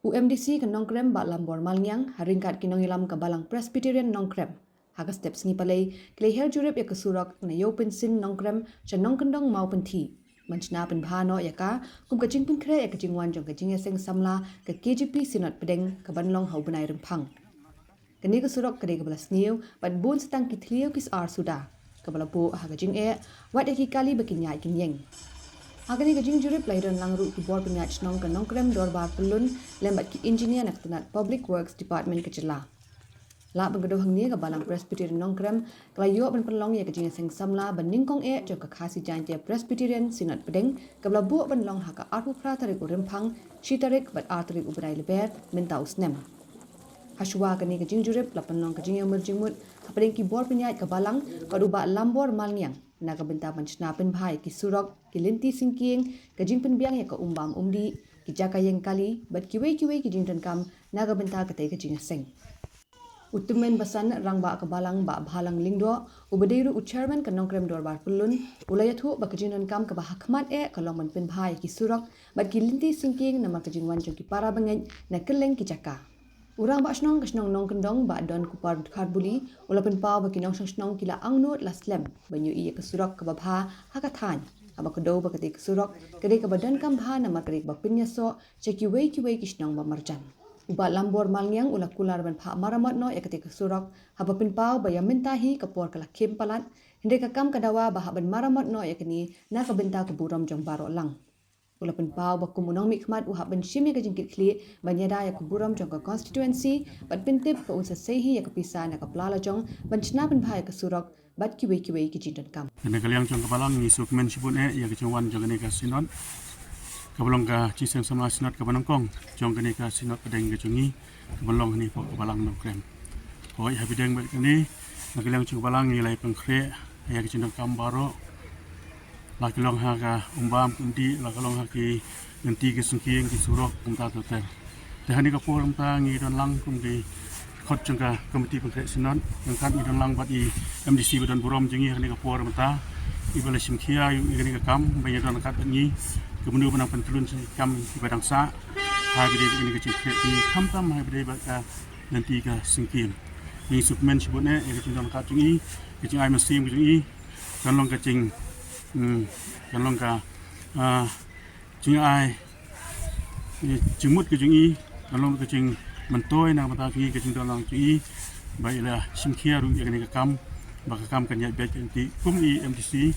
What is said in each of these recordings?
UMDC ke Nongkrem ba lambor malnyang haringkat kinongilam ke balang Presbyterian Nongkrem. Haga step sengi palai kleher jurip ya kesurak na yo pensin Nongkrem cha nongkendong mau penti. Manchna pen bhano ya ka kum kajing pen kre ya kajing wan jong kajing seng samla ke KGP sinot pedeng ke banlong hau benai rempang. Kini kesurak kede ke belas niu bat bun setang kitliu kis ar sudah. Kebala bu haga jing wat eki kali bekinyai kinyeng. Agani kajing jurip lahiran langru ki bor penyaj nong ke Nongkrem dorbar pelun lembat ki engineer nak tenat Public Works Department kecela. La benggedo hangni ke balang Presbyterian Nongkrem kelayo ben penlong ya kajing seng samla beningkong jo ke khasi jantia Presbyterian sinat pedeng kebala bu benlong haka arpu pratarik urempang shitarik bat artarik ubrai lebet mentau snem. Haswa kani kajing jurip la penlong kajing yang merjimut kapedeng ki bor penyaj ke balang kaduba lambor malnyang naga benta manchna pen bhai ki surok ki linti singking kajing pen biang ya ke umbam umdi ki jaka yang kali bat kiwe ki jing kam naga benta katai kajing seng. Utumen basan rangba ke balang ba bhalang lingdo ubadeiru chairman ke Nongkrem dorbar pelun ulayathu ba kajing kam ke bahakmat kalong man pen bhai ki surok bat ki linti singking nama kajing wan jong ki para bangaj na keleng ki jaka. Urang ba snong kasnong nong kendong ba don kupar kharbuli ulapen pau ba kinong snong kila angnot laslem banyu iya kesurok ke babha hakathan aba kedo ba ketik kesurok kede ke badan kam bha nama kede ba pinyaso cheki wei kisnong ba marjan uba lambor malnyang ula kular ban pha maramat no ya ketik kesurok haba pin pau ba ya mentahi kapor kala kim palat hinde ka kam kadawa ba ban maramat no ya kini na ka benta ke buram jong baro lang. Ulapan pau bakum unang mikmat uhap ben shimi ka jingkit kli banyada ya kuburam jong ka constituency bat pintip ka unsa sehi ya kapisa na kaplala jong banchna ben bhai ka surok bat kiwe ki jindan kam. Kene kaliang jong kabalang ni sukmen sibun ya kecing wan jong ka sinot kabalong ka ciseng sama sinot ka banangkong jong ka sinot pedeng ka jongi kabalong ni po kabalang Nongkrem. Hoi habideng bat kene kaliang jong kabalang ni lai pengkre ya kecing kam baro laki long ha ka umbam kunti laki long ha ki nanti ke singking ki surok kumta totel tehani ka por kumta ngi don lang kum ki khot jangka komiti pengkret sinon yang kan ngi don lang bat i MDC badan burom jengi hani ka por kumta ibala simkhia yu igani ka kam banyak don kat ngi kemenu penang pentelun kam di badang sa ha bide ini ka cikret ni tam ha bide ba ka nanti ka singking ni supmen sibone e ka don kat jengi kecing ai mesim jengi don long ka cing kalong ka jing ai jimut ke jing kalong ke jing mentoi na mata jing ke jing dalang jing baiklah simkhia ru yang ni kam baka kam kan ya baik nanti kum i MDC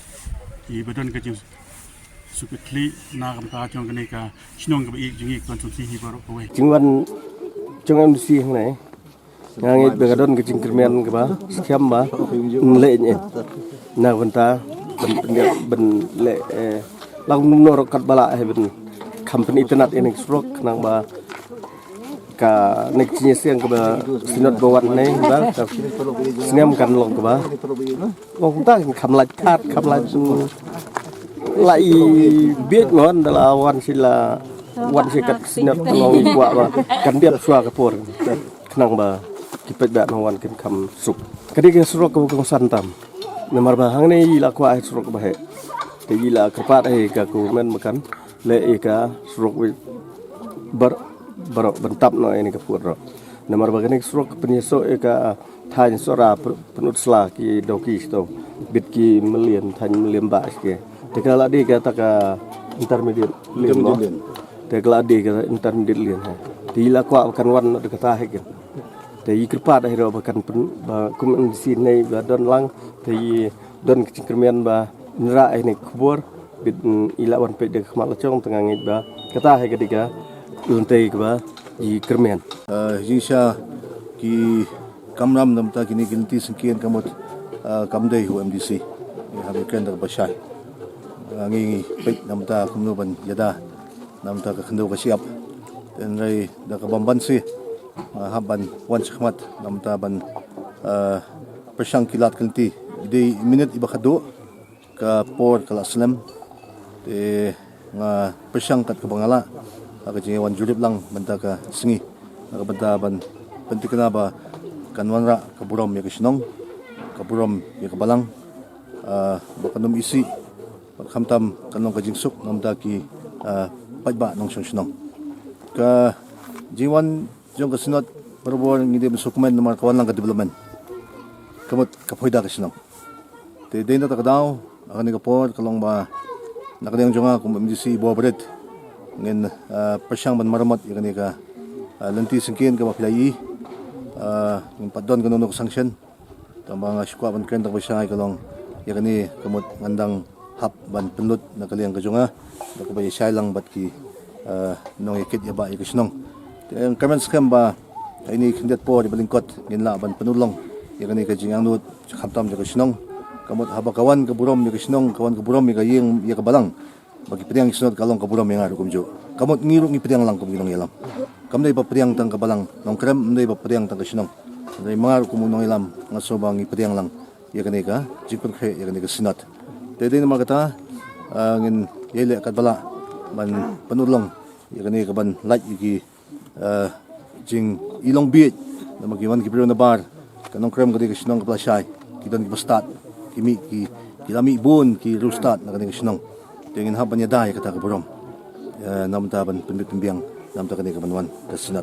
di badan ke jing suketli na mata jong ke ka sinong ke jing konsumsi hi baru kowe jingwan jong MDC hang nai ngangi begadon ke jing kermian ke ba siam ba le ni na benta ben le lang nomor kat bala ben company internet ini surok nang ba ka nek siang ke ba sinot bawan nei ba singam kan long ke ba wong ta kam la kat kam la lai biết ngon dala wan sila wan sikat sinot long ikwa ba kan dia suara ke por nang ba kipet ba wan kan kam suk kadi ke surok ke kong santam Namar bahang ni ila ko ay surok bahe. Te ila kerpat ay ka ku men makan le ika surok bar bentap no ini ka puro. Namar bahang ni surok penyeso ika than sora penut sla ki doki sto bit ki million than million ba ke. Te kala di ka taka intermediate lien no. Te kala di ka intermediate lien ha. Te ila ko akan wan de kata he ke. Te kerpat ay ro bahkan kum di sini ba don lang thì don kermian ba nra ini kubur bit ilawan pe de khamal chong tengah ngit ba kata hai ketika luntai ba di kermian jisha ki kamram namta kini ginti singkian kamot kamdei hu MDC habe kender basai ngi pe namta kumno ban yada namta ka khndo ka siap enrai da ka bamban si haban wan chkhmat namta ban persang kilat kanti di minit iba kado ka por kala slam te nga persang kat ka bangala ka jingi wan julip lang banta ka singi ka banta ban penti kana ba kanwanra ka burom ya kisnong ka burom ya ka balang ba kanum isi khamtam kanong ka jingsuk namda ki pajba nong snong ka Jiwan jong kasinot berbor ngide dokumen nomor kawan lang ka development. Kamot kapoida kasinong. Te denda ta kadaw akan kapor kalong ba nakadang jonga kum MDC bobret ngin persyang ban maramot yakani ka lanti singkin ka mapilai ngin padon kanu sanction tamba nga sukwa ban kren ta basyay kalong yakani kamot ngandang hap ban penlut nakaliang ka jonga nakabay syay lang bat ki nong ikit yaba ikasinong. Ang kamen scam ba ini kindat po di balingkot ngin la ban penulong yakani ka jingang nut khamtam ja kasinong. Kamot haba kawan kaburom mi kasinong kawan kaburom mi kayeng ya kabalang bagi priang sunod kalong kaburom mi nga kumjo kamot ngiro ngi priang lang kuminong yalam kamday pa priang tang kabalang nong krem mday pa priang tang kasinong day mga kumunong yalam nga sobang ngi priang lang ya kanay ka jikon khe ya kanay ka sinot dede na magata ngin yele kadbala ban panulong ya kanay ka ban light iki jing ilong biit na magiwan gibiro na bar kanong krem kanay kasinong kaplasay kidon gibastat kimi kilami bun ki rustat na kaning sinong tingin haban niya dai kata kaburom namtaban pimbiang namta kaning kabanwan kasinat